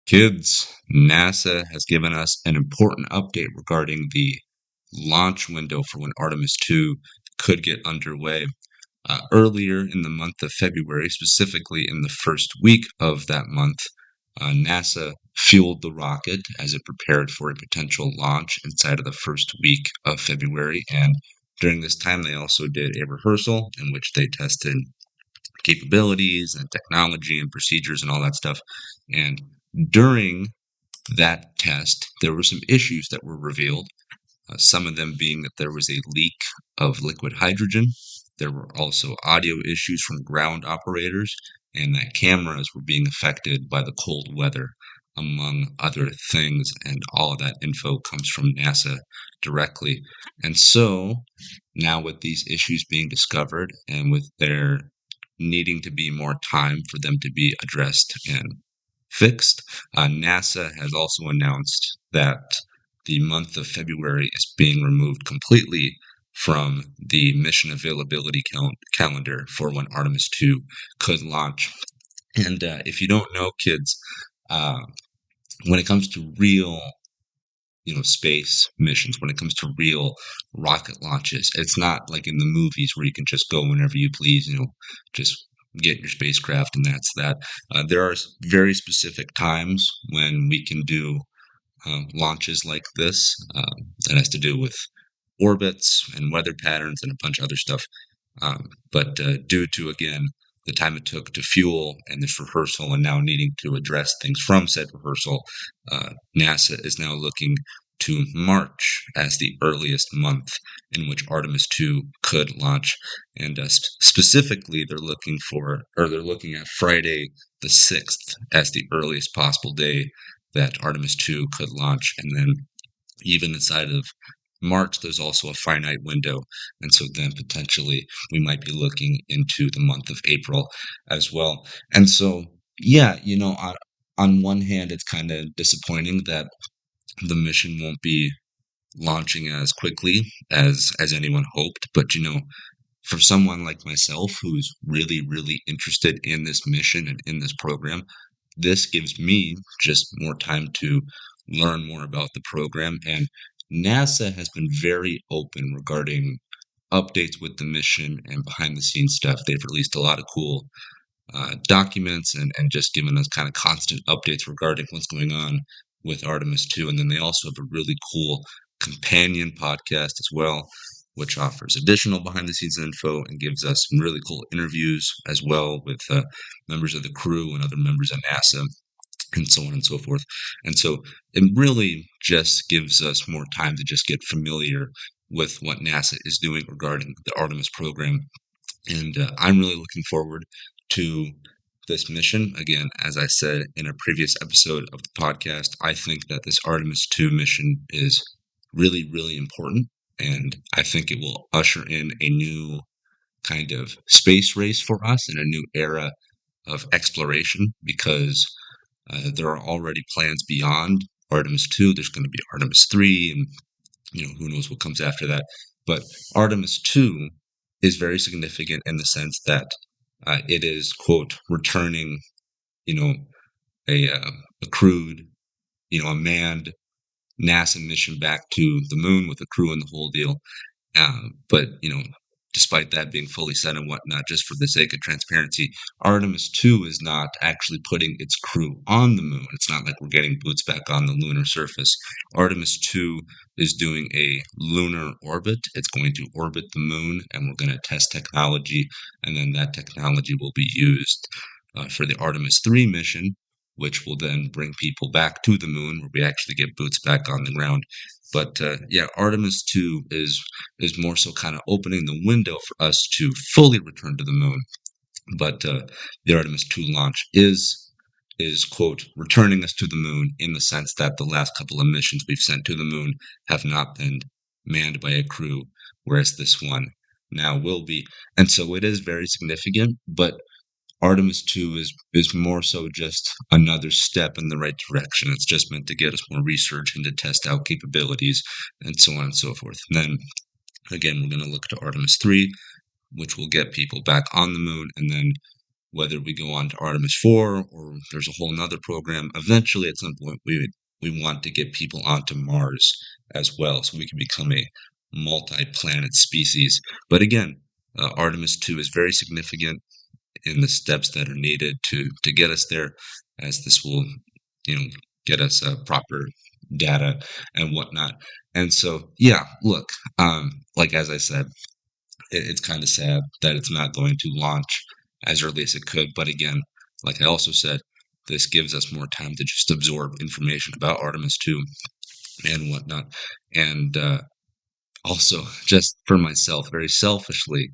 Kids, NASA has given us an important update regarding the launch window for when Artemis II could get underway. Earlier in the month of February, specifically in the first week of that month, NASA fueled the rocket as it prepared for a potential launch inside of the first week of February. And during this time, they also did a rehearsal in which they tested capabilities and technology and procedures and all that stuff. And during that test, there were some issues that were revealed, some of them being that there was a leak of liquid hydrogen. There were also audio issues from ground operators, and that cameras were being affected by the cold weather, among other things. And all of that info comes from NASA directly. And so now, with these issues being discovered and with there needing to be more time for them to be addressed and fixed, NASA has also announced that the month of February is being removed completely from the mission availability calendar for when Artemis II could launch. And if you don't know, kids, uh, when it comes to real space missions, when it comes to real rocket launches, it's not like in the movies where you can just go whenever you please, just get your spacecraft and that's that. There are very specific times when we can do launches like this. That has to do with orbits and weather patterns and a bunch of other stuff. But due to, again, the time it took to fuel and this rehearsal and now needing to address things from said rehearsal, NASA is now looking to March as the earliest month in which Artemis II could launch. And specifically, they're looking at Friday the 6th as the earliest possible day that Artemis II could launch. And then even inside of March, there's also a finite window. And so then potentially we might be looking into the month of April as well. And so, yeah, on one hand, it's kind of disappointing that the mission won't be launching as quickly as anyone hoped. But, for someone like myself who's really, really interested in this mission and in this program, this gives me just more time to learn more about the program. And NASA has been very open regarding updates with the mission and behind the scenes stuff. They've released a lot of cool documents and just given us kind of constant updates regarding what's going on with Artemis II. And then they also have a really cool companion podcast as well, which offers additional behind the scenes info and gives us some really cool interviews as well with members of the crew and other members of NASA and so on and so forth. And so it really just gives us more time to just get familiar with what NASA is doing regarding the Artemis program. And I'm really looking forward to this mission. Again, as I said in a previous episode of the podcast, I think that this Artemis II mission is really, really important. And I think it will usher in a new kind of space race for us and a new era of exploration, because there are already plans beyond Artemis II. There's going to be Artemis III, and who knows what comes after that. But Artemis II is very significant in the sense that it is, quote, returning, a crewed, a manned NASA mission back to the moon with a crew and the whole deal. But despite that being fully said and whatnot, just for the sake of transparency, Artemis II is not actually putting its crew on the moon. It's not like we're getting boots back on the lunar surface. Artemis II is doing a lunar orbit. It's going to orbit the moon, and we're going to test technology, and then that technology will be used for the Artemis III mission, which will then bring people back to the moon, where we actually get boots back on the ground. But yeah, Artemis II is more so kind of opening the window for us to fully return to the moon. But the Artemis II launch is quote, returning us to the moon, in the sense that the last couple of missions we've sent to the moon have not been manned by a crew, whereas this one now will be. And so it is very significant, but Artemis II is more so just another step in the right direction. It's just meant to get us more research and to test out capabilities and so on and so forth. And then, again, we're going to look to Artemis III, which will get people back on the moon. And then whether we go on to Artemis 4 or there's a whole nother program. Eventually, at some point, we want to get people onto Mars as well, so we can become a multi-planet species. But again, Artemis 2 is very significant in the steps that are needed to get us there, as this will, you know, get us proper data and whatnot. And so, yeah, look, like as I said, it's kind of sad that it's not going to launch as early as it could. But again, like I also said, this gives us more time to just absorb information about Artemis 2 and whatnot. And also, just for myself, very selfishly,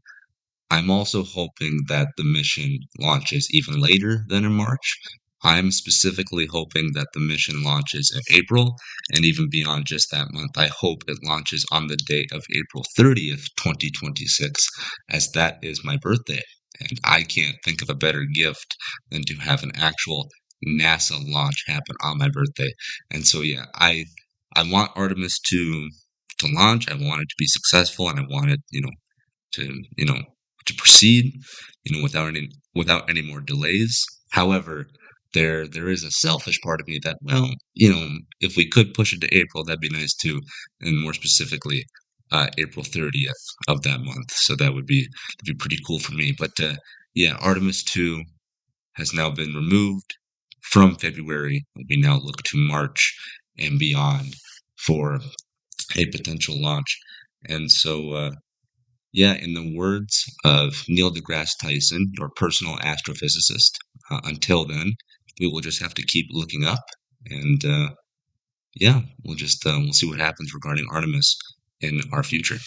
I'm also hoping that the mission launches even later than in March. I'm specifically hoping that the mission launches in April and even beyond just that month. I hope it launches on the date of April 30th, 2026, as that is my birthday. And I can't think of a better gift than to have an actual NASA launch happen on my birthday. And so, yeah, I want Artemis to launch. I want it to be successful, and I want it, to to proceed, without any more delays. However, there is a selfish part of me that, well, if we could push it to April, that'd be nice too, and more specifically, April 30th of that month. So that'd be pretty cool for me. But yeah, Artemis 2 has now been removed from February. We now look to March and beyond for a potential launch. And so, yeah, in the words of Neil deGrasse Tyson, your personal astrophysicist, until then, we will just have to keep looking up, and yeah, we'll see what happens regarding Artemis in our future.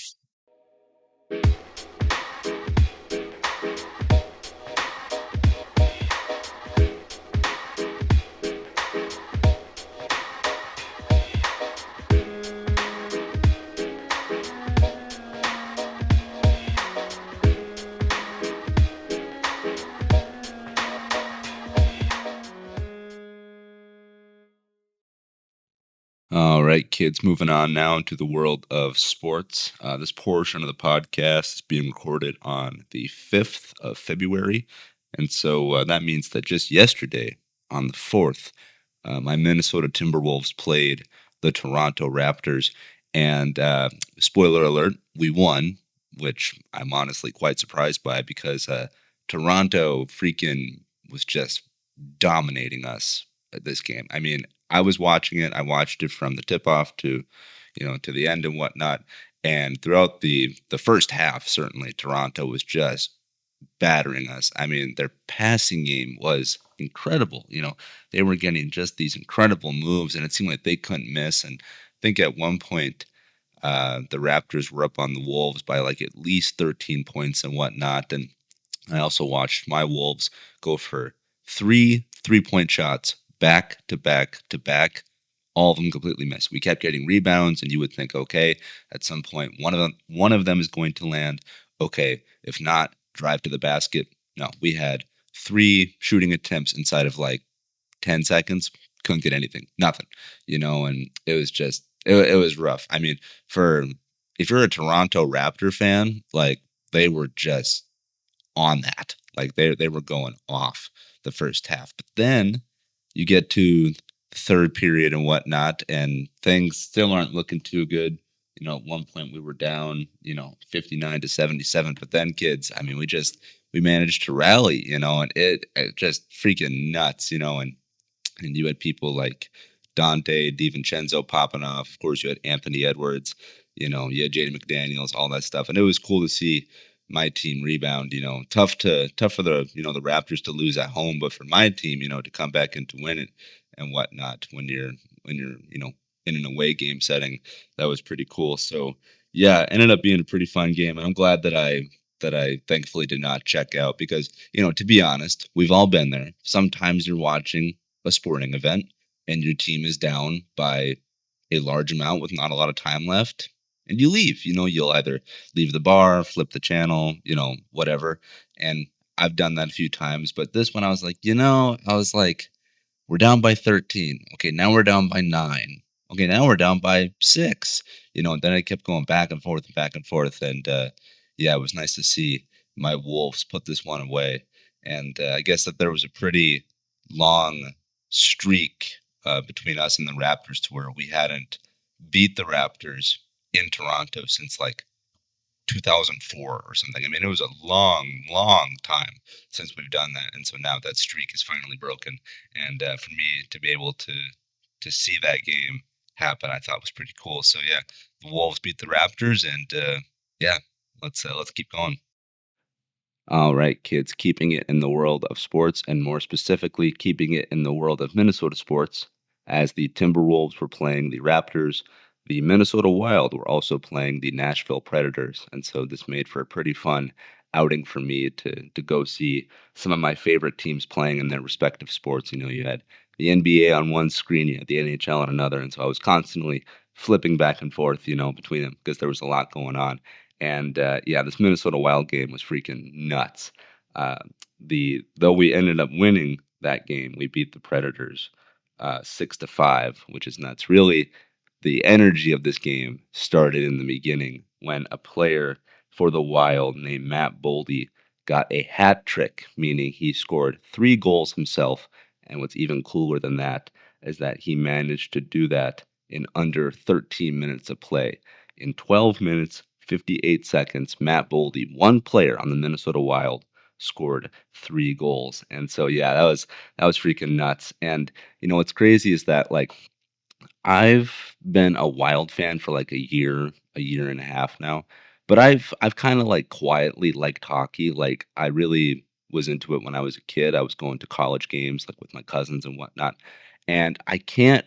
All right, kids, moving on now into the world of sports. This portion of the podcast is being recorded on the 5th of February. And so that means that just yesterday, on the 4th, my Minnesota Timberwolves played the Toronto Raptors. And spoiler alert, we won, which I'm honestly quite surprised by because Toronto freaking was just dominating us at this game. I mean, I was watching it. I watched it from the tip off to the end and whatnot. And throughout the first half, certainly Toronto was just battering us. I mean, their passing game was incredible. They were getting just these incredible moves, and it seemed like they couldn't miss. And I think at one point, the Raptors were up on the Wolves by like at least 13 points and whatnot. And I also watched my Wolves go for 3 3-point shots back to back to back. All of them completely missed. We kept getting rebounds, and you would think, okay, at some point one of them is going to land. Okay, if not, drive to the basket. No, we had 3 shooting attempts inside of like 10 seconds. Couldn't get anything, nothing, and it was just it was rough. I mean, for if you're a Toronto Raptor fan, like they were just on that. Like they were going off the first half. But then you get to the third period and whatnot, and things still aren't looking too good. At one point we were down, 59-77. But then, kids, I mean, we managed to rally, and it just freaking nuts, and you had people like Dante DiVincenzo popping off. Of course, you had Anthony Edwards. You had Jaden McDaniels, all that stuff, and it was cool to see my team rebound. Tough for the Raptors to lose at home, but for my team, to come back and to win it and whatnot when you're in an away game setting, that was pretty cool. So yeah, it ended up being a pretty fun game, and I'm glad that I thankfully did not check out because to be honest, we've all been there. Sometimes you're watching a sporting event and your team is down by a large amount with not a lot of time left, and you leave. You'll either leave the bar, flip the channel, whatever. And I've done that a few times, but this one I was like, we're down by 13. Okay, now we're down by 9. Okay, now we're down by 6. And then I kept going back and forth and back and forth. And yeah, it was nice to see my Wolves put this one away. And I guess that there was a pretty long streak between us and the Raptors to where we hadn't beat the Raptors in Toronto since like 2004 or something. I mean, it was a long, long time since we've done that, and so now that streak is finally broken. And for me to be able to see that game happen, I thought was pretty cool. So yeah, the Wolves beat the Raptors, and yeah, let's keep going. All right, kids, keeping it in the world of sports, and more specifically, keeping it in the world of Minnesota sports, as the Timberwolves were playing the Raptors, the Minnesota Wild were also playing the Nashville Predators. And so this made for a pretty fun outing for me to go see some of my favorite teams playing in their respective sports. You had the NBA on one screen, you had the NHL on another. And so I was constantly flipping back and forth, between them because there was a lot going on. And yeah, this Minnesota Wild game was freaking nuts. Uh, though we ended up winning that game, we beat the Predators 6-5, which is nuts. Really, the energy of this game started in the beginning when a player for the Wild named Matt Boldy got a hat trick, meaning he scored 3 goals himself. And what's even cooler than that is that he managed to do that in under 13 minutes of play. In 12 minutes, 58 seconds, Matt Boldy, one player on the Minnesota Wild, scored 3 goals. And so yeah, that was freaking nuts. And what's crazy is that like I've been a Wild fan for like a year and a half now. But I've kind of like quietly liked hockey. Like I really was into it when I was a kid. I was going to college games like with my cousins and whatnot. And I can't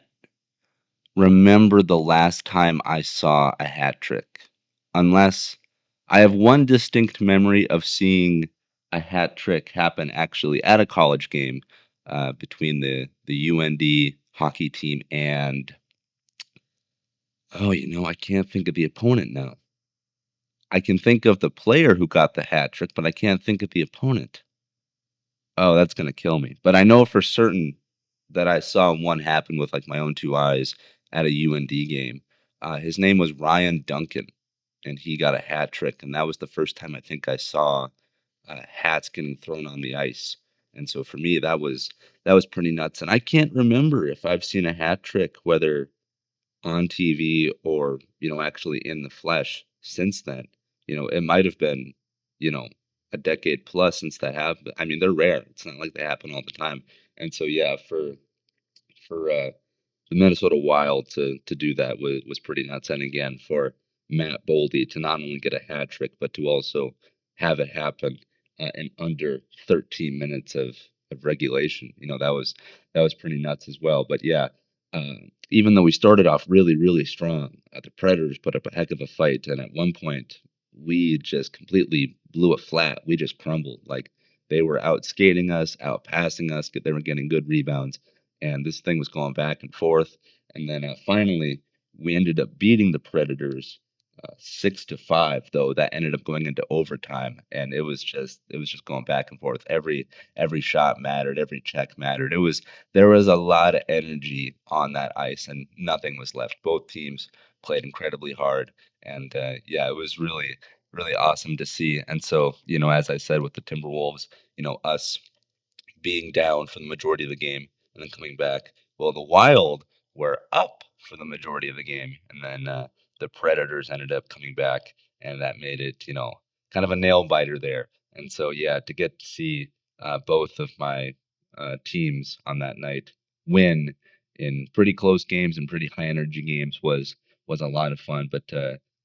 remember the last time I saw a hat trick, unless I have one distinct memory of seeing a hat trick happen actually at a college game between the UND hockey team and I can't think of the opponent now. I can think of the player who got the hat trick, but I can't think of the opponent. Oh, that's gonna kill me. But I know for certain that I saw one happen with like my own 2 eyes at a UND game. His name was Ryan Duncan, and he got a hat trick, and that was the first time I think I saw hats getting thrown on the ice. And so for me, that was pretty nuts. And I can't remember if I've seen a hat trick, whether on TV or actually in the flesh since then. It might have been you know a decade plus since they have. I mean, they're rare. It's not like they happen all the time. And so yeah, for the Minnesota Wild to do that was pretty nuts. And again, for Matt Boldy to not only get a hat trick, but to also have it happen in under 13 minutes of regulation, that was pretty nuts as well. But yeah, uh, even though we started off really really strong, the Predators put up a heck of a fight, and at one point we just completely blew it flat. We just crumbled. Like they were out skating us, out passing us. They were getting good rebounds, and this thing was going back and forth. And then finally, we ended up beating the Predators 6-5. Though that ended up going into overtime, and it was just going back and forth. Every shot mattered, every check mattered. There was a lot of energy on that ice, and nothing was left. Both teams played incredibly hard, and yeah, it was really really awesome to see. And so, as I said with the Timberwolves, us being down for the majority of the game and then coming back. Well, the Wild were up for the majority of the game, and then the Predators ended up coming back, and that made it, kind of a nail biter there. And so, yeah, to get to see both of my teams on that night win in pretty close games and pretty high energy games was a lot of fun. But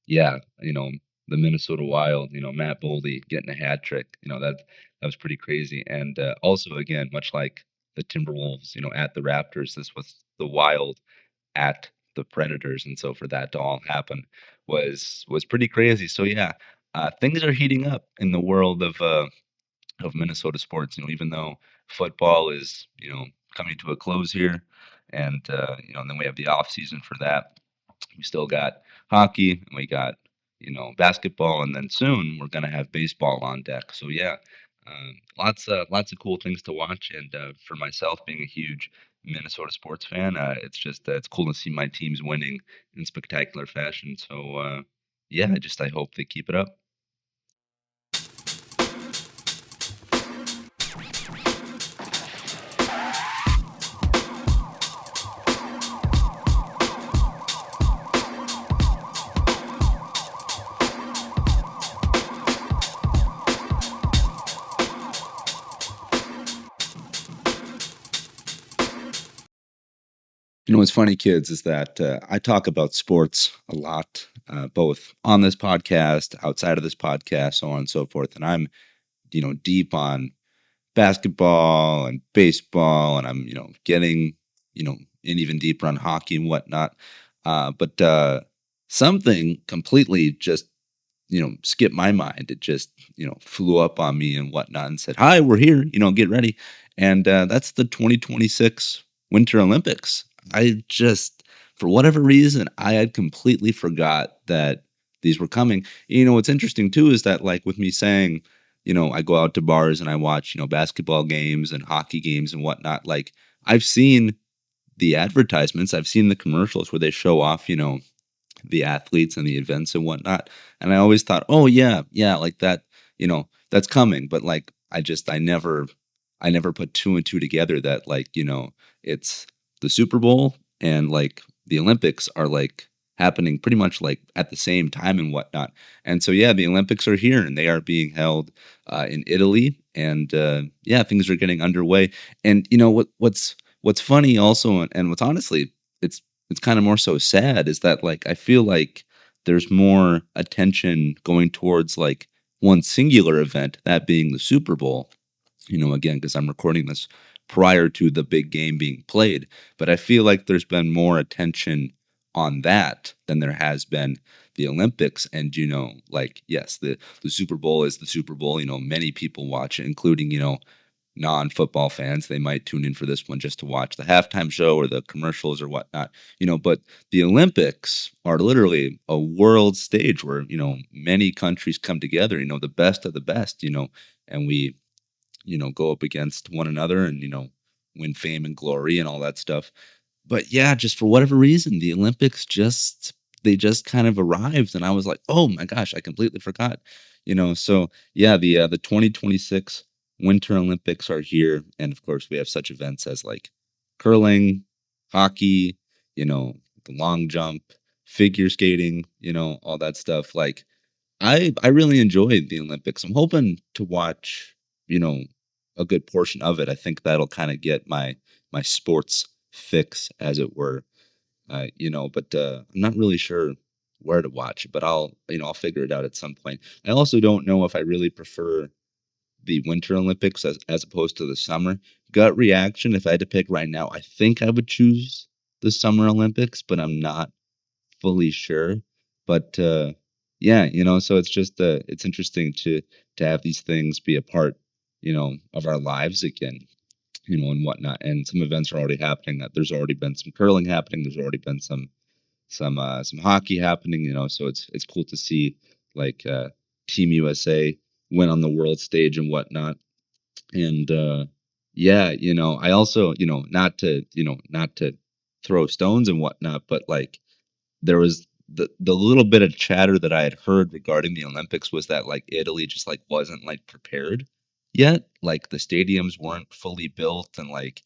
yeah, the Minnesota Wild, Matt Boldy getting a hat trick, that was pretty crazy. And also, again, much like the Timberwolves, at the Raptors, this was the Wild at the Predators, and so for that to all happen was pretty crazy. So yeah, things are heating up in the world of Minnesota sports. Even though football is coming to a close here, and and then we have the off season for that. We still got hockey, and we got basketball, and then soon we're gonna have baseball on deck. So yeah, lots of cool things to watch. And for myself, being a huge Minnesota sports fan, it's cool to see my teams winning in spectacular fashion. So yeah, I hope they keep it up. What's funny, kids, is that I talk about sports a lot, both on this podcast, outside of this podcast, so on and so forth. And I'm, deep on basketball and baseball, and I'm, getting, in even deeper on hockey and whatnot. But something completely just skipped my mind. It just, flew up on me and whatnot and said, "Hi, we're here, get ready." And that's the 2026 Winter Olympics. I just, for whatever reason, I had completely forgot that these were coming. What's interesting too is that, like, with me saying, I go out to bars and I watch, basketball games and hockey games and whatnot. Like, I've seen the advertisements, I've seen the commercials where they show off, the athletes and the events and whatnot. And I always thought, oh yeah, yeah, like that, that's coming. But like I never put two and two together that, like, it's the Super Bowl and like the Olympics are like happening pretty much like at the same time and whatnot. And so yeah, the Olympics are here and they are being held in Italy. And yeah, things are getting underway. And what's funny also, and what's honestly it's it's kind of more so sad, is that, like, I feel like there's more attention going towards like one singular event, that being the Super Bowl. Again, because I'm recording this prior to the big game being played, but I feel like there's been more attention on that than there has been the Olympics. And like, yes, the Super Bowl is the Super Bowl. Many people watch it, including non-football fans. They might tune in for this one just to watch the halftime show or the commercials or whatnot. But the Olympics are literally a world stage where many countries come together. The best of the best. And we go up against one another and win fame and glory and all that stuff. But yeah, just for whatever reason, the Olympics just kind of arrived, and I was like, "Oh my gosh, I completely forgot." So yeah, the 2026 Winter Olympics are here, and of course, we have such events as like curling, hockey, the long jump, figure skating, all that stuff. Like, I really enjoyed the Olympics. I'm hoping to watch, you know, a good portion of it. I think that'll kind of get my sports fix, as it were. But I'm not really sure where to watch, but I'll figure it out at some point. I also don't know if I really prefer the Winter Olympics as opposed to the summer. Gut reaction, if I had to pick right now, I think I would choose the Summer Olympics, but I'm not fully sure. But yeah, so it's interesting to have these things be a part, of our lives again, and whatnot. And some events are already happening. That there's already been some curling happening. There's already been some hockey happening. So it's cool to see, like, Team USA win on the world stage and whatnot. And yeah, I also, not to throw stones and whatnot, but like, there was the little bit of chatter that I had heard regarding the Olympics was that, like, Italy just like wasn't like prepared yet. Like, the stadiums weren't fully built, and like,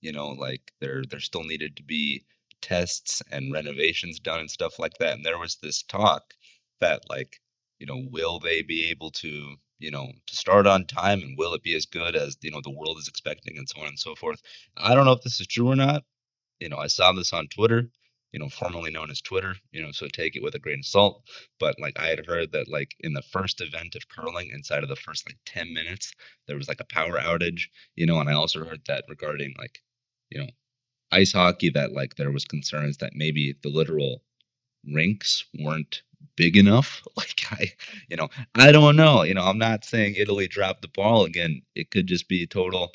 like, there still needed to be tests and renovations done and stuff like that. And there was this talk that, like, will they be able to start on time, and will it be as good as the world is expecting, and so on and so forth. I don't know if this is true or not. I saw this on Twitter, formerly known as Twitter, so take it with a grain of salt. But like, I had heard that, like, in the first event of curling, inside of the first like 10 minutes, there was like a power outage, and I also heard that regarding, like, you know, ice hockey, that like there was concerns that maybe the literal rinks weren't big enough. Like, I don't know. I'm not saying Italy dropped the ball again. It could just be total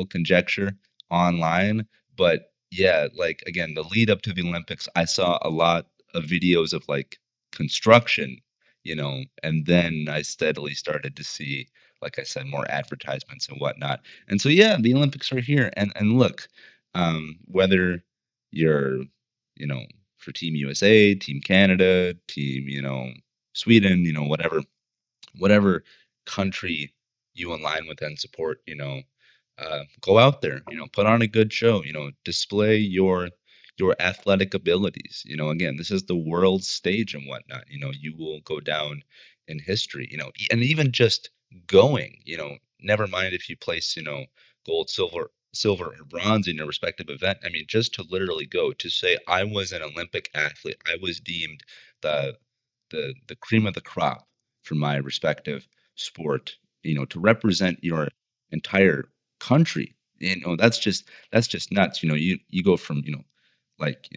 conjecture online. But yeah, like, again, the lead up to the Olympics, I saw a lot of videos of like construction, and then I steadily started to see, like I said, more advertisements and whatnot. And so yeah, the Olympics are here. And look, whether you're, you know, for Team USA, Team Canada, Team, Sweden, whatever country you align with and support, go out there, put on a good show, display your athletic abilities. Again, this is the world stage and whatnot. You will go down in history, and even just going, never mind if you place, gold, silver, silver or bronze in your respective event. I mean, just to literally go to say I was an Olympic athlete, I was deemed the the cream of the crop for my respective sport, to represent your entire country. That's just nuts. You go from, like,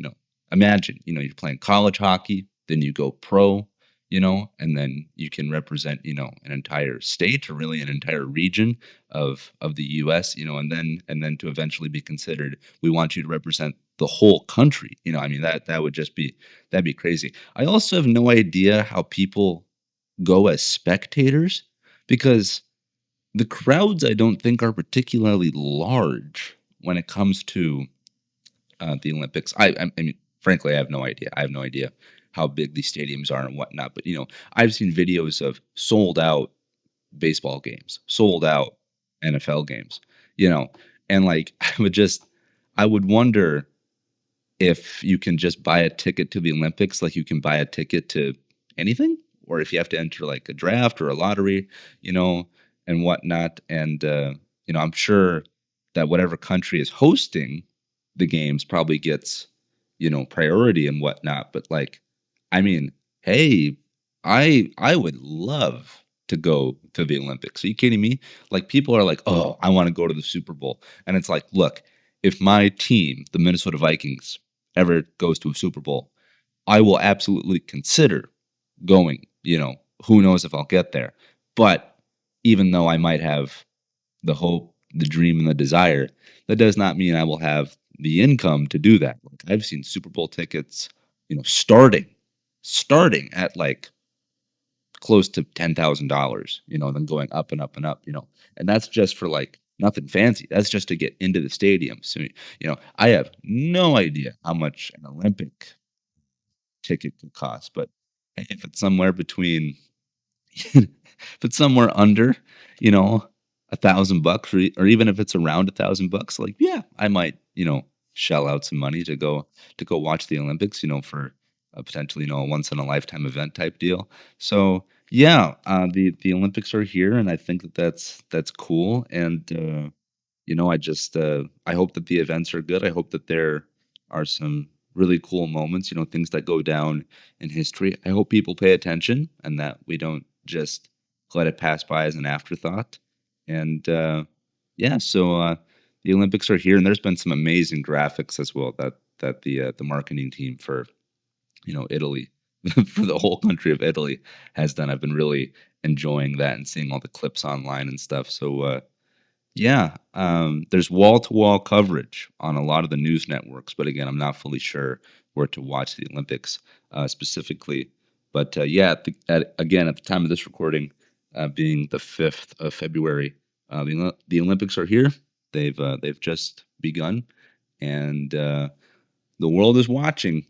imagine, you're playing college hockey, then you go pro, and then you can represent, an entire state or really an entire region of the US, and then to eventually be considered, we want you to represent the whole country. I mean, that would just be that'd be crazy. I also have no idea how people go as spectators because the crowds I don't think are particularly large when it comes to the Olympics. I mean, frankly, I have no idea. I have no idea how big these stadiums are and whatnot. But I've seen videos of sold out baseball games, sold out NFL games. You know, and like I would wonder if you can just buy a ticket to the Olympics, like you can buy a ticket to anything, or if you have to enter like a draft or a lottery, you know, and whatnot. And I'm sure that whatever country is hosting the games probably gets, priority and whatnot. But like, I mean, hey, I would love to go to the Olympics. Are you kidding me? Like people are like, oh, I want to go to the Super Bowl. And it's like, look, if my team, the Minnesota Vikings, ever goes to a Super Bowl, I will absolutely consider going. Who knows if I'll get there. But even though I might have the hope, the dream, and the desire, that does not mean I will have the income to do that. Like I've seen Super Bowl tickets, starting at like close to $10,000, then going up and up and up, and that's just for like nothing fancy. That's just to get into the stadium. So, I have no idea how much an Olympic ticket could cost, but if it's somewhere between, if it's somewhere under, $1,000, or even if it's around $1,000, like, yeah, I might, shell out some money to go watch the Olympics, for a potentially, a once in a lifetime event type deal. So yeah, the Olympics are here, and I think that's cool. And I hope that the events are good. I hope that there are some really cool moments, things that go down in history. I hope people pay attention and that we don't just let it pass by as an afterthought. And yeah, so the Olympics are here, and there's been some amazing graphics as well that the marketing team for Italy, for the whole country of Italy, has done. I've been really enjoying that and seeing all the clips online and stuff. So yeah, there's wall-to-wall coverage on a lot of the news networks, but again, I'm not fully sure where to watch the Olympics specifically. But yeah, again, at the time of this recording, being the 5th of February, the Olympics are here. They've just begun, and the world is watching.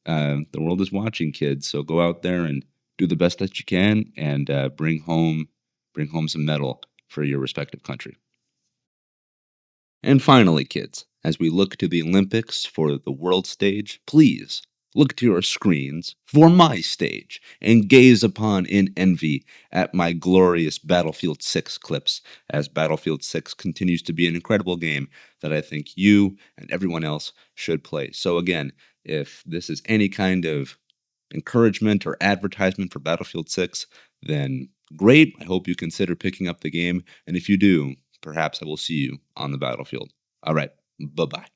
The world is watching, kids. So go out there and do the best that you can, and bring home some medal for your respective country. And finally, kids, as we look to the Olympics for the world stage, please look to your screens for my stage and gaze upon in envy at my glorious Battlefield 6 clips, as Battlefield 6 continues to be an incredible game that I think you and everyone else should play. So, again, if this is any kind of encouragement or advertisement for Battlefield 6, then great. I hope you consider picking up the game. And if you do, perhaps I will see you on the battlefield. All right. Bye bye.